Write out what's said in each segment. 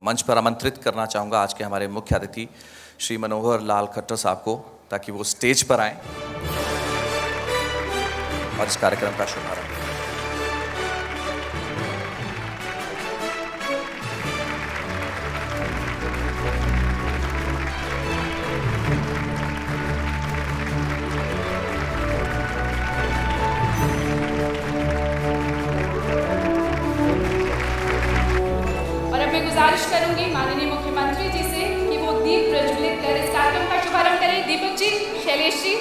मंच पर आमंत्रित करना चाहूँगा आज के हमारे मुख्य अतिथि श्री मनोहर लाल खट्टर साहब को, ताकि वो स्टेज पर आएं और इस कार्यक्रम का शुभारंभ करें। गुजारिश करूंगी माननीय मुख्यमंत्री जी से कि वो दीप प्रज्वलित कर इस कार्यक्रम का शुभारंभ करें। दीपक जी, शैलेश जी,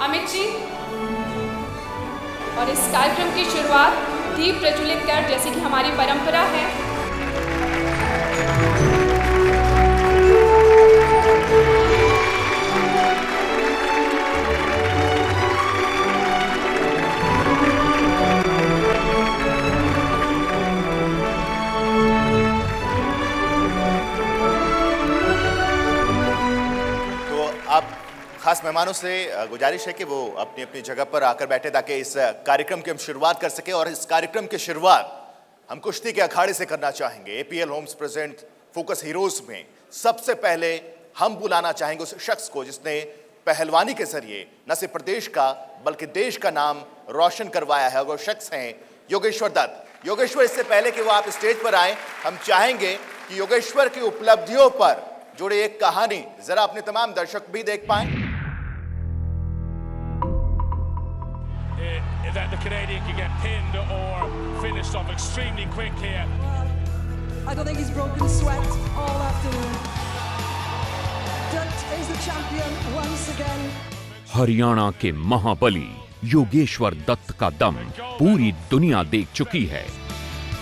अमित जी, और इस कार्यक्रम की शुरुआत दीप प्रज्वलित कर, जैसे कि हमारी परंपरा है। खास मेहमानों से गुजारिश है कि वो अपनी अपनी जगह पर आकर बैठे ताकि इस कार्यक्रम की हम शुरुआत कर सके। और इस कार्यक्रम की शुरुआत हम कुश्ती के अखाड़े से करना चाहेंगे। APL homes present focus heroes में सबसे पहले हम बुलाना चाहेंगे उस शख्स को जिसने पहलवानी के जरिए न सिर्फ प्रदेश का बल्कि देश का नाम रोशन करवाया है। वो शख्स हैं योगेश्वर दत्त। योगेश्वर, इससे पहले कि वो आप स्टेज पर आए, हम चाहेंगे कि योगेश्वर की उपलब्धियों पर जुड़े एक कहानी जरा अपने तमाम दर्शक भी देख पाएं। That the Canadian can get pinned or finished off extremely quick here. I don't think he's broken sweat all afternoon. Dutt is the champion once again. Haryana के महाबली योगेश्वर दत्त का दम पूरी दुनिया देख चुकी है।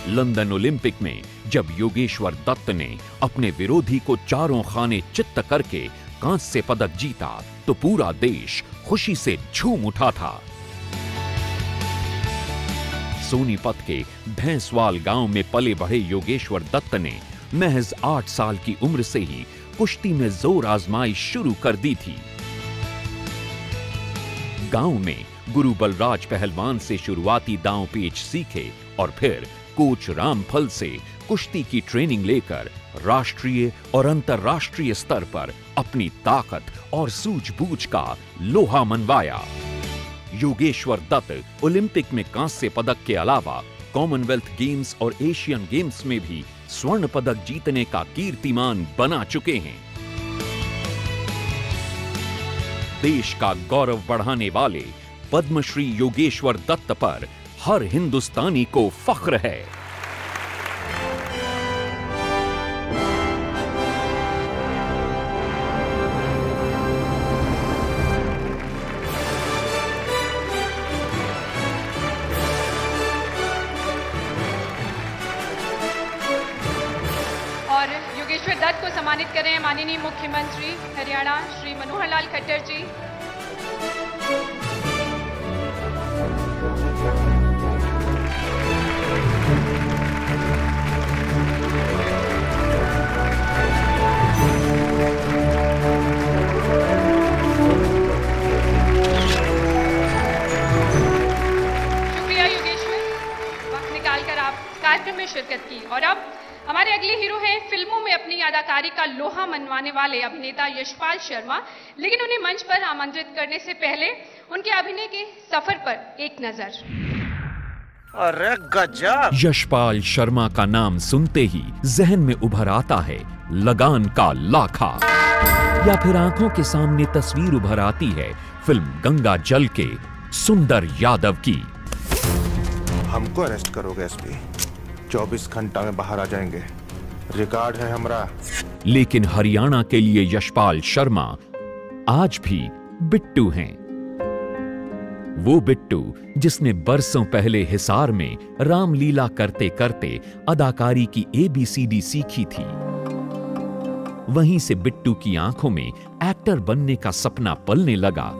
लंदन ओलंपिक में जब योगेश्वर दत्त ने अपने विरोधी को चारों खाने चित्त करके कांस्य पदक जीता तो पूरा देश खुशी से झूम उठा था। सोनीपत के भैंसवाल गांव में पले बढ़े योगेश्वर दत्त ने महज 8 साल की उम्र से ही कुश्ती में जोर आजमाई शुरू कर दी थी। गांव में गुरु बलराज पहलवान से शुरुआती दांव पेच सीखे और फिर कोच रामफल से कुश्ती की ट्रेनिंग लेकर राष्ट्रीय और अंतर्राष्ट्रीय स्तर पर अपनी ताकत और सूझबूझ का लोहा मनवाया। योगेश्वर दत्त ओलंपिक में कांस्य पदक के अलावा कॉमनवेल्थ गेम्स और एशियन गेम्स में भी स्वर्ण पदक जीतने का कीर्तिमान बना चुके हैं। देश का गौरव बढ़ाने वाले पद्मश्री योगेश्वर दत्त पर हर हिंदुस्तानी को फख्र है। दत्त को सम्मानित करें माननीय मुख्यमंत्री हरियाणा श्री मनोहर लाल खट्टर जी। शुक्रिया योगेश्वर, वक्त निकालकर आप कार्यक्रम में शिरकत की। और अब हमारे अगले हीरो हैं फिल्मों में अपनी अदाकारी का लोहा मनवाने वाले अभिनेता यशपाल शर्मा। लेकिन उन्हें मंच पर आमंत्रित करने से पहले उनके अभिनय के सफर पर एक नजर। अरे गजब! यशपाल शर्मा का नाम सुनते ही जहन में उभर आता है लगान का लाखा, या फिर आंखों के सामने तस्वीर उभर आती है फिल्म गंगा जल के सुंदर यादव की। हमको अरेस्ट करोगे एसपी? 24 घंटा में बाहर आ जाएंगे, रिकॉर्ड है हमारा। लेकिन हरियाणा के लिए यशपाल शर्मा आज भी बिट्टू हैं। वो बिट्टू जिसने बरसों पहले हिसार में रामलीला करते करते अदाकारी की ABCD सीखी थी। वहीं से बिट्टू की आंखों में एक्टर बनने का सपना पलने लगा,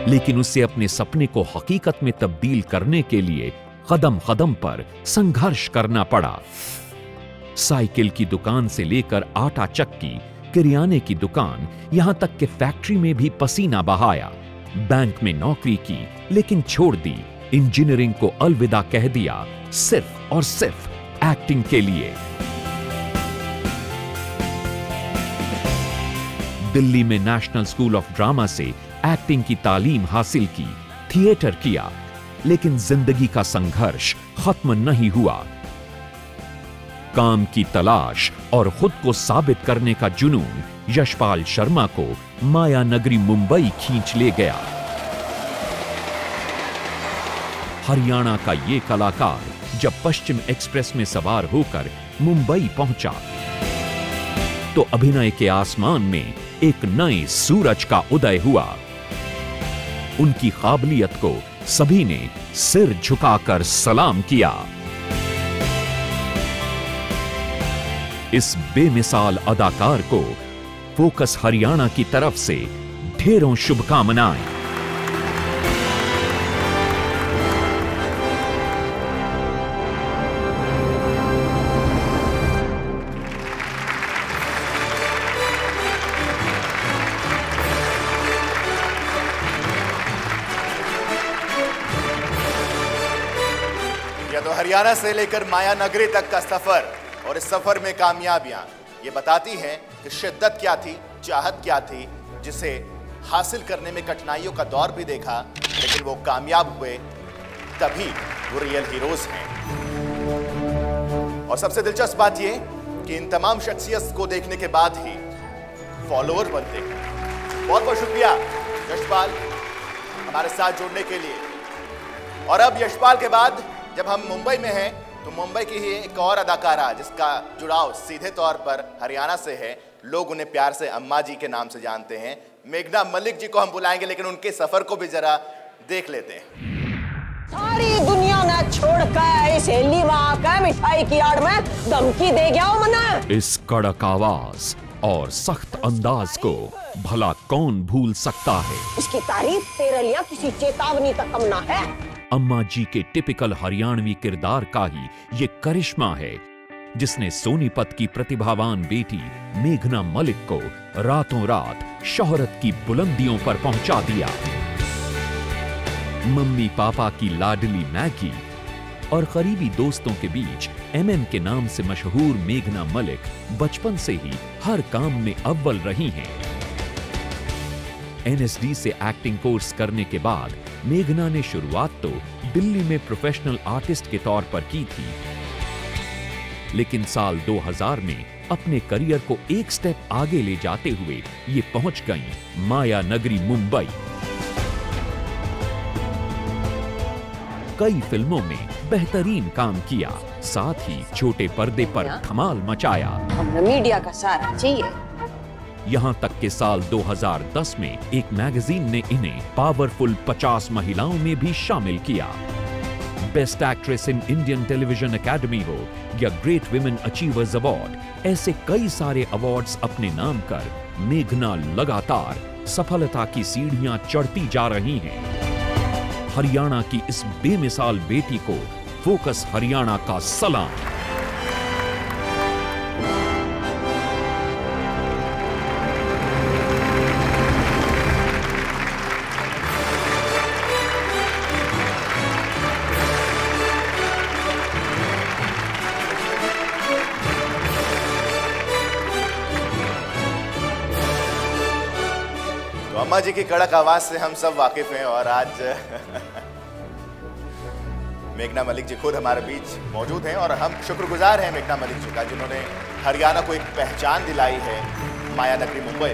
लेकिन उसे अपने सपने को हकीकत में तब्दील करने के लिए कदम कदम पर संघर्ष करना पड़ा। साइकिल की दुकान से लेकर आटा चक्की, किराने की दुकान, यहां तक कि फैक्ट्री में भी पसीना बहाया। बैंक में नौकरी की लेकिन छोड़ दी। इंजीनियरिंग को अलविदा कह दिया सिर्फ और सिर्फ एक्टिंग के लिए। दिल्ली में नेशनल स्कूल ऑफ ड्रामा से एक्टिंग की तालीम हासिल की, थिएटर किया, लेकिन जिंदगी का संघर्ष खत्म नहीं हुआ। काम की तलाश और खुद को साबित करने का जुनून यशपाल शर्मा को माया नगरी मुंबई खींच ले गया। हरियाणा का ये कलाकार जब पश्चिम एक्सप्रेस में सवार होकर मुंबई पहुंचा तो अभिनय के आसमान में एक नए सूरज का उदय हुआ। उनकी काबिलियत को सभी ने सिर झुकाकर सलाम किया। इस बेमिसाल अदाकार को फोकस हरियाणा की तरफ से ढेरों शुभकामनाएं। तो हरियाणा से लेकर माया नगरी तक का सफर और इस सफर में कामयाबियां ये बताती हैं कि शिद्दत क्या थी, चाहत क्या थी, जिसे हासिल करने में कठिनाइयों का दौर भी देखा, लेकिन वो कामयाब हुए, तभी वो रियल हीरोज हैं। और सबसे दिलचस्प बात ये कि इन तमाम शख्सियत को देखने के बाद ही फॉलोअर बनते हैं। बहुत बहुत शुक्रिया यशपाल हमारे साथ जुड़ने के लिए। और अब यशपाल के बाद जब हम मुंबई में हैं तो मुंबई की ही एक और अदाकारा जिसका जुड़ाव सीधे तौर पर हरियाणा से है, लोग उन्हें प्यार से अम्मा जी के नाम से जानते हैं, मेघना मलिक जी को हम बुलाएंगे, लेकिन उनके सफर को भी जरा देख लेते हैं। सारी दुनिया ने छोड़कर इस हेली में आकर मिठाई की आड़ में धमकी दे गया हो मना। इस कड़क आवाज और सख्त अंदाज को भला कौन भूल सकता है। इसकी तारीफ तेरे लिए किसी चेतावनी तक कम ना है। अम्मा जी के टिपिकल हरियाणवी किरदार का ही ये करिश्मा है जिसने सोनीपत की प्रतिभावान बेटी मेघना मलिक को रातों रात शोहरत की बुलंदियों पर पहुंचा दिया। मम्मी पापा की लाडली मैगी और करीबी दोस्तों के बीच एमएम के नाम से मशहूर मेघना मलिक बचपन से ही हर काम में अव्वल रही हैं। एनएसडी से एक्टिंग कोर्स करने के बाद मेघना ने शुरुआत तो दिल्ली में प्रोफेशनल आर्टिस्ट के तौर पर की थी, लेकिन साल 2000 में अपने करियर को एक स्टेप आगे ले जाते हुए ये पहुंच गईं माया नगरी मुंबई। कई फिल्मों में बेहतरीन काम किया, साथ ही छोटे पर्दे पर धमाल मचाया। हमें मीडिया का सहारा चाहिए। यहां तक कि साल 2010 में एक मैगजीन ने इन्हें पावरफुल 50 महिलाओं में भी शामिल किया। Best actress in Indian television academy हो या ग्रेट विमेन अचीवर्स अवार्ड, ऐसे कई सारे अवार्ड्स अपने नाम कर मेघना लगातार सफलता की सीढ़ियां चढ़ती जा रही हैं। हरियाणा की इस बेमिसाल बेटी को फोकस हरियाणा का सलाम। अम्मा जी की कड़क आवाज से हम सब वाकिफ हैं और आज मेघना मलिक जी खुद हमारे बीच मौजूद हैं और हम शुक्रगुजार हैं मेघना मलिक जी का, जिन्होंने हरियाणा को एक पहचान दिलाई है माया नगरी मुंबई।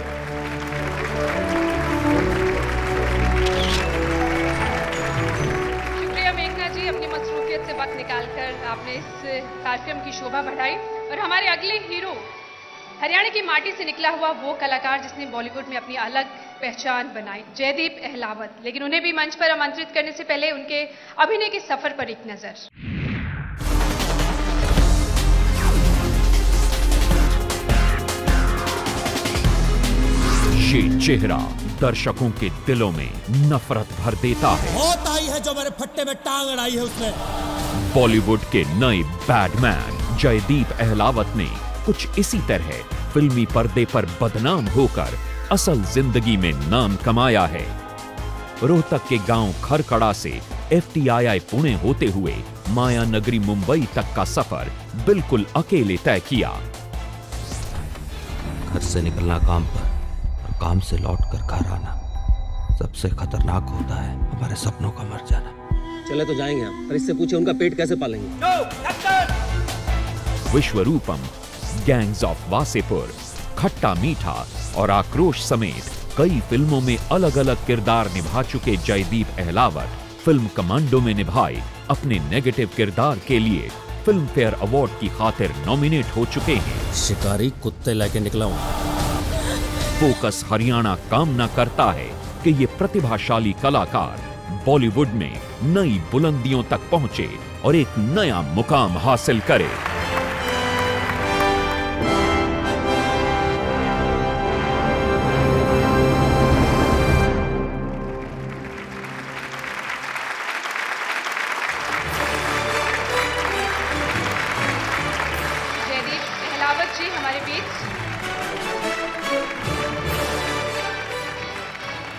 शुक्रिया मेघना जी, अपनी मसरूफियत से वक्त निकालकर आपने इस कार्यक्रम की शोभा बढ़ाई। और हमारे अगले हीरो हरियाणा की माटी से निकला हुआ वो कलाकार जिसने बॉलीवुड में अपनी अलग पहचान बनाई, जयदीप अहलावत। लेकिन उन्हें भी मंच पर आमंत्रित करने से पहले उनके अभिनय के सफर पर एक नजर। ये चेहरा दर्शकों के दिलों में नफरत भर देता है। बहुत आई है जो मेरे फट्टे में टांग अड़ाई है उसने। बॉलीवुड के नए बैडमैन जयदीप अहलावत ने कुछ इसी तरह फिल्मी पर्दे पर बदनाम होकर असल जिंदगी में नाम कमाया है। रोहतक के गांव खरकड़ा से FTII पुणे होते हुए माया नगरी मुंबई तक का सफर बिल्कुल अकेले तय किया। घर से निकलना काम पर और काम से लौटकर घर आना, सबसे खतरनाक होता है हमारे सपनों का मर जाना। चले तो जाएंगे हम, पर इससे पूछे उनका पेट कैसे पालेंगे। विश्वरूपम, गैंग्स ऑफ वासेपुर, खट्टा मीठा और आक्रोश समेत कई फिल्मों में अलग अलग किरदार निभा चुके जयदीप अहलावत फिल्म कमांडो में निभाए अपने नेगेटिव किरदार के लिए फिल्म फेयर अवार्ड की खातिर नॉमिनेट हो चुके हैं। शिकारी कुत्ते लेके निकला हूं। फोकस हरियाणा कामना करता है कि ये प्रतिभाशाली कलाकार बॉलीवुड में नई बुलंदियों तक पहुंचे और एक नया मुकाम हासिल करे। जी हमारे बीच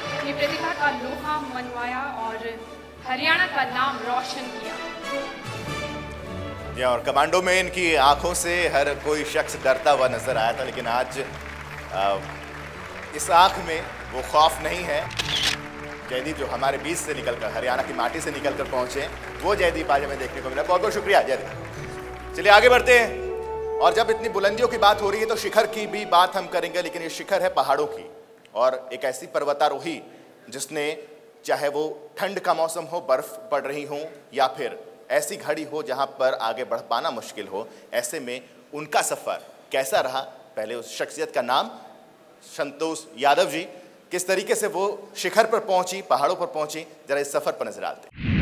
अपनी प्रतिभा का लोहा मनवाया और हरियाणा का नाम रोशन किया। और कमांडो में इनकी आंखों से हर कोई शख्स डरता हुआ नजर आया था, लेकिन आज इस आंख में वो खौफ नहीं है। जयदीप जो हमारे बीच से निकलकर, हरियाणा की माटी से निकलकर पहुंचे, वो जयदीप आज हमें देखने को मिला। बहुत बहुत शुक्रिया जयदीप। चलिए आगे बढ़ते हैं। और जब इतनी बुलंदियों की बात हो रही है तो शिखर की भी बात हम करेंगे, लेकिन ये शिखर है पहाड़ों की और एक ऐसी पर्वतारोही जिसने, चाहे वो ठंड का मौसम हो, बर्फ पड़ रही हो या फिर ऐसी घड़ी हो जहां पर आगे बढ़ पाना मुश्किल हो, ऐसे में उनका सफर कैसा रहा। पहले उस शख्सियत का नाम संतोष यादव जी, किस तरीके से वो शिखर पर पहुंची, पहाड़ों पर पहुंची, जरा इस सफर पर नजर डालते हैं।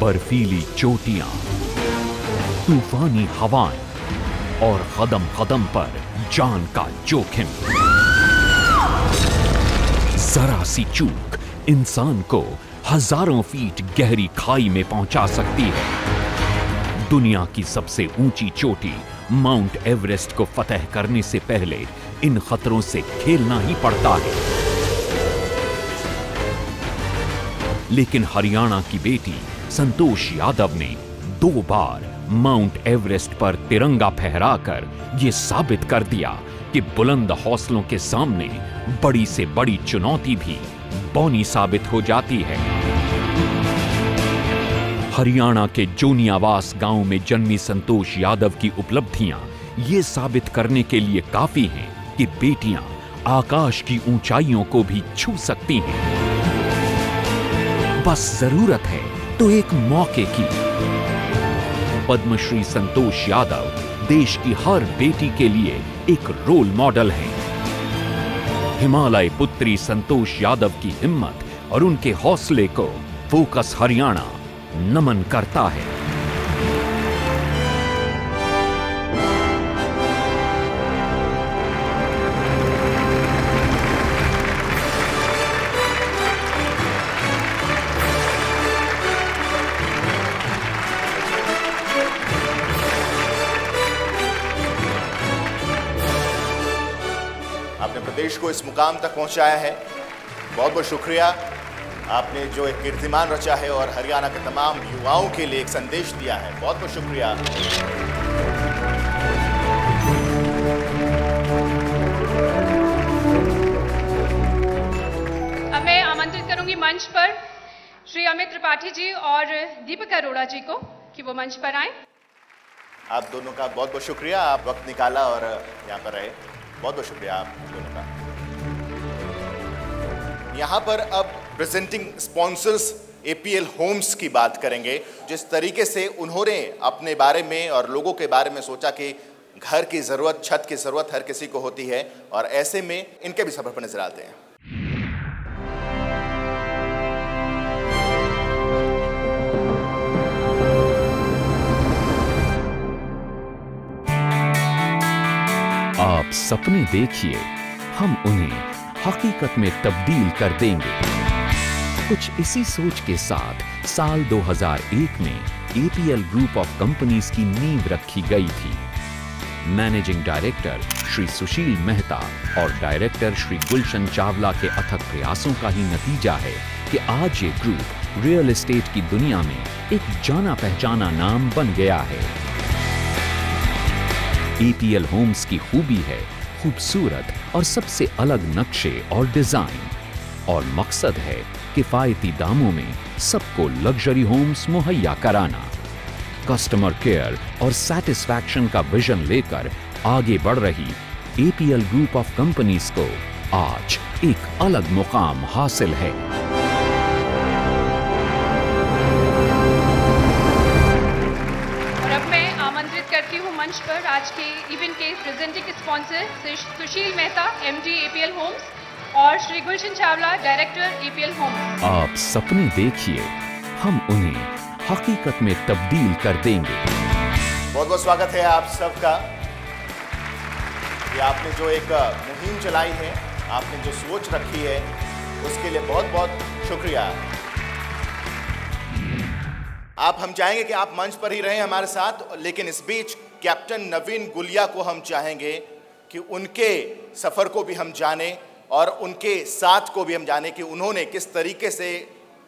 बर्फीली चोटियां, तूफानी हवाएं और कदम कदम पर जान का जोखिम। जरा सी चूक इंसान को हजारों फीट गहरी खाई में पहुंचा सकती है। दुनिया की सबसे ऊंची चोटी माउंट एवरेस्ट को फतह करने से पहले इन खतरों से खेलना ही पड़ता है। लेकिन हरियाणा की बेटी संतोष यादव ने 2 बार माउंट एवरेस्ट पर तिरंगा फहराकर यह साबित कर दिया कि बुलंद हौसलों के सामने बड़ी से बड़ी चुनौती भी बौनी साबित हो जाती है। हरियाणा के जोनियावास गांव में जन्मी संतोष यादव की उपलब्धियां ये साबित करने के लिए काफी हैं कि बेटियां आकाश की ऊंचाइयों को भी छू सकती हैं। बस जरूरत है तो एक मौके की। पद्मश्री संतोष यादव देश की हर बेटी के लिए एक रोल मॉडल हैं। हिमालय पुत्री संतोष यादव की हिम्मत और उनके हौसले को फोकस हरियाणा नमन करता है। देश को इस मुकाम तक पहुंचाया है, बहुत बहुत शुक्रिया। आपने जो एक कीर्तिमान रचा है और हरियाणा के तमाम युवाओं के लिए एक संदेश दिया है, बहुत बहुत शुक्रिया। अब मैं आमंत्रित करूंगी मंच पर श्री अमित त्रिपाठी जी और दीपक अरोड़ा जी को कि वो मंच पर आए। आप दोनों का बहुत बहुत शुक्रिया, आप वक्त निकाला और यहाँ पर रहे, बहुत बहुत शुक्रिया आप दोनों का। यहाँ पर अब प्रेजेंटिंग स्पॉन्सर्स APL होम्स की बात करेंगे। जिस तरीके से उन्होंने अपने बारे में और लोगों के बारे में सोचा कि घर की ज़रूरत, छत की ज़रूरत हर किसी को होती है, और ऐसे में इनके भी सफर पर नजर आते हैं। आप सपने देखिए, हम उन्हें हकीकत में तब्दील कर देंगे। कुछ इसी सोच के साथ साल 2001 में एपीएल ग्रुप ऑफ कंपनीज की नींव रखी गई थी। मैनेजिंग डायरेक्टर श्री सुशील मेहता और डायरेक्टर श्री गुलशन चावला के अथक प्रयासों का ही नतीजा है कि आज ये ग्रुप रियल एस्टेट की दुनिया में एक जाना पहचाना नाम बन गया है। एपीएल होम्स की खूबी है खूबसूरत और सबसे अलग नक्शे और डिजाइन, और मकसद है किफायती दामों में सबको लग्जरी होम्स मुहैया कराना। कस्टमर केयर और सैटिस्फैक्शन का विजन लेकर आगे बढ़ रही एपीएल ग्रुप ऑफ कंपनीज को आज एक अलग मुकाम हासिल है। और अब मैं आमंत्रित करती हूं मंच पर आज के इवेंट के प्रेजेंटिंग स्पॉन्सर सुशील मेहता, एमडी एपीएल होम्स, और श्री गुलशन चावला, डायरेक्टर एपीएल होम्स। आप सपने देखिए, हम उन्हें हकीकत में तब्दील कर देंगे। बहुत बहुत स्वागत है आप सबका। ये आपने जो एक मुहिम चलाई है, आपने जो सोच रखी है, उसके लिए बहुत बहुत शुक्रिया। हम चाहेंगे कि आप मंच पर ही रहें हमारे साथ, लेकिन इस बीच कैप्टन नवीन गुलिया को हम चाहेंगे कि उनके सफर को भी हम जाने और उनके साथ को भी हम जाने कि उन्होंने किस तरीके से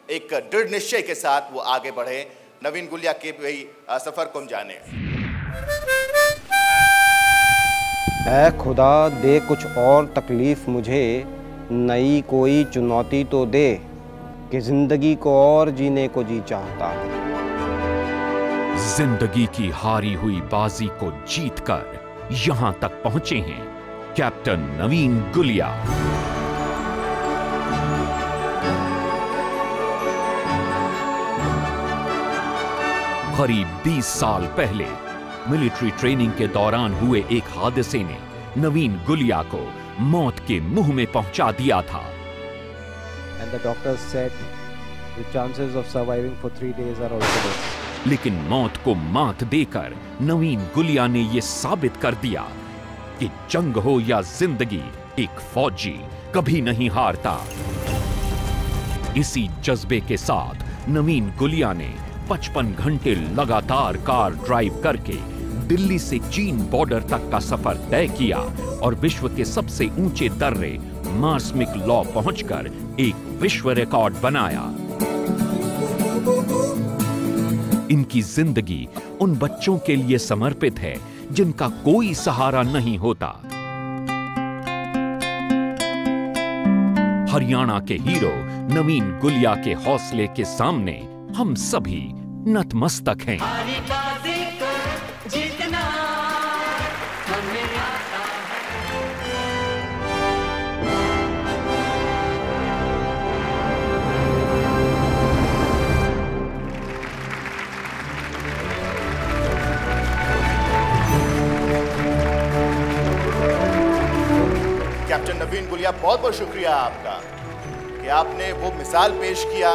एक दृढ़ निश्चय के साथ वो आगे बढ़े। नवीन गुलिया के भी सफर को हम जाने। ऐ खुदा दे कुछ और तकलीफ मुझे, नई कोई चुनौती तो दे, कि जिंदगी को और जीने को जी चाहता हूं। जिंदगी की हारी हुई बाजी को जीतकर यहां तक पहुंचे हैं कैप्टन नवीन गुलिया। करीब 20 साल पहले मिलिट्री ट्रेनिंग के दौरान हुए एक हादसे ने नवीन गुलिया को मौत के मुंह में पहुंचा दिया था। And the doctors said the chances of surviving for 3 days are also less. लेकिन मौत को मात देकर नवीन गुलिया ने यह साबित कर दिया कि जंग हो या जिंदगी, एक फौजी कभी नहीं हारता। इसी जज्बे के साथ नवीन गुलिया ने 55 घंटे लगातार कार ड्राइव करके दिल्ली से चीन बॉर्डर तक का सफर तय किया और विश्व के सबसे ऊंचे दर्रे मार्समिक लॉ पहुंचकर एक विश्व रिकॉर्ड बनाया। इनकी जिंदगी उन बच्चों के लिए समर्पित है जिनका कोई सहारा नहीं होता। हरियाणा के हीरो नवीन गुलिया के हौसले के सामने हम सभी नतमस्तक हैं। कैप्टन नवीन गुलिया, बहुत बहुत शुक्रिया आपका कि आपने वो मिसाल पेश किया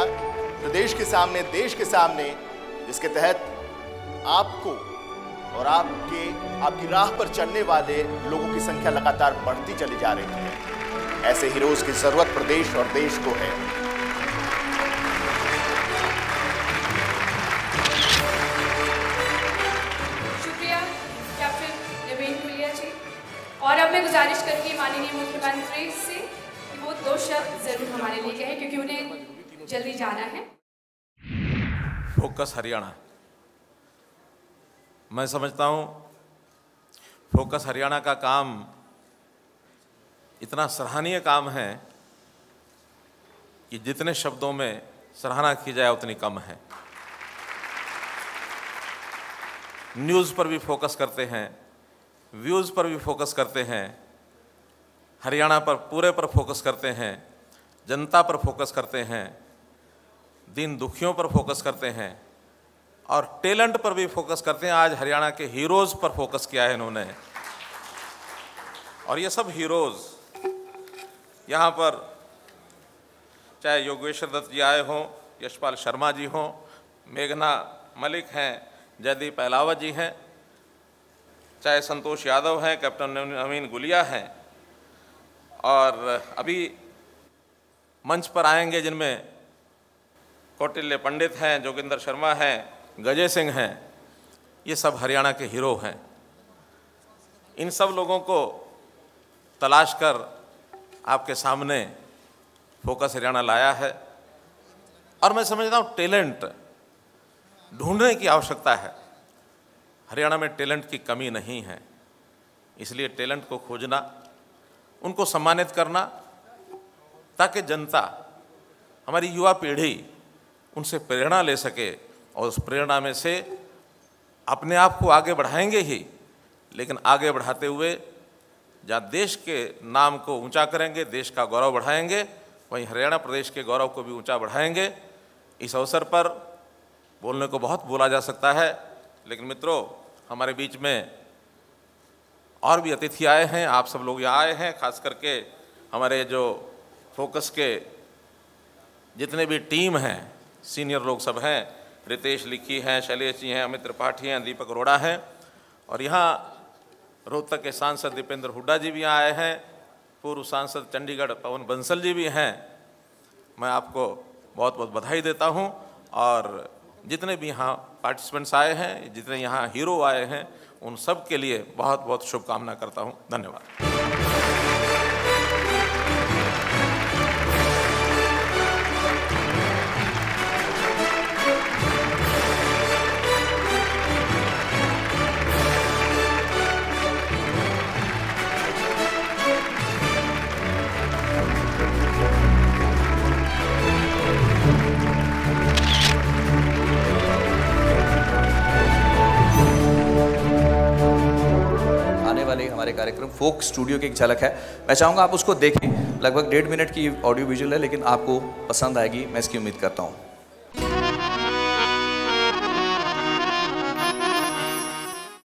प्रदेश के सामने, देश के सामने, जिसके तहत आपको और आपकी राह पर चलने वाले लोगों की संख्या लगातार बढ़ती चली जा रही है। ऐसे हीरोज की जरूरत प्रदेश और देश को है। शुक्रिया कैप्टन नवीन गुलिया जी। और अब मैं गुजारिश करूंगी माननीय मुख्यमंत्री से कि वो 2 शब्द जरूर हमारे लिए कहें, क्योंकि उन्हें जल्दी जाना है। फोकस हरियाणा, मैं समझता हूं फोकस हरियाणा का काम इतना सराहनीय काम है कि जितने शब्दों में सराहना की जाए उतनी कम है। न्यूज़ पर भी फोकस करते हैं, व्यूज़ पर भी फोकस करते हैं, हरियाणा पर पूरे पर फोकस करते हैं, जनता पर फोकस करते हैं, दीन दुखियों पर फोकस करते हैं और टैलेंट पर भी फोकस करते हैं। आज हरियाणा के हीरोज़ पर फोकस किया है इन्होंने, और ये सब हीरोज़ यहाँ पर चाहे योगेश्वर दत्त जी आए हों, यशपाल शर्मा जी हों, मेघना मलिक हैं, जयदीप अहलावत जी हैं, चाहे संतोष यादव हैं, कैप्टन नवीन गुलिया हैं, और अभी मंच पर आएंगे जिनमें कौटिल्य पंडित हैं, जोगिंदर शर्मा हैं, गजय सिंह हैं, ये सब हरियाणा के हीरो हैं। इन सब लोगों को तलाश कर आपके सामने फोकस हरियाणा लाया है। और मैं समझता हूँ टैलेंट ढूंढने की आवश्यकता है। हरियाणा में टैलेंट की कमी नहीं है, इसलिए टैलेंट को खोजना, उनको सम्मानित करना, ताकि जनता, हमारी युवा पीढ़ी उनसे प्रेरणा ले सके और उस प्रेरणा में से अपने आप को आगे बढ़ाएंगे ही, लेकिन आगे बढ़ाते हुए जहाँ देश के नाम को ऊंचा करेंगे, देश का गौरव बढ़ाएंगे, वहीं हरियाणा प्रदेश के गौरव को भी ऊंचा बढ़ाएंगे। इस अवसर पर बोलने को बहुत बोला जा सकता है, लेकिन मित्रों, हमारे बीच में और भी अतिथि आए हैं, आप सब लोग यहाँ आए हैं। खास करके हमारे जो फोकस के जितने भी टीम हैं, सीनियर लोग सब हैं, रितेश लिखी हैं, शैलेश जी हैं, अमित त्रिपाठी हैं, दीपक अरोड़ा हैं, और यहाँ रोहतक के सांसद दीपेंद्र हुड्डा जी भी यहाँ आए हैं, पूर्व सांसद चंडीगढ़ पवन बंसल जी भी हैं। मैं आपको बहुत बहुत बधाई देता हूँ, और जितने भी यहाँ पार्टिसिपेंट्स आए हैं, जितने यहाँ हीरो आए हैं, उन सब के लिए बहुत बहुत शुभकामना करता हूँ। धन्यवाद। हमारे कार्यक्रम फोक स्टूडियो की एक झलक है, मैं चाहूँगा आप उसको देखें। लगभग 1.5 मिनट की ऑडियो विजुअल है, लेकिन आपको पसंद आएगी, मैं इसकी उम्मीद करता हूँ।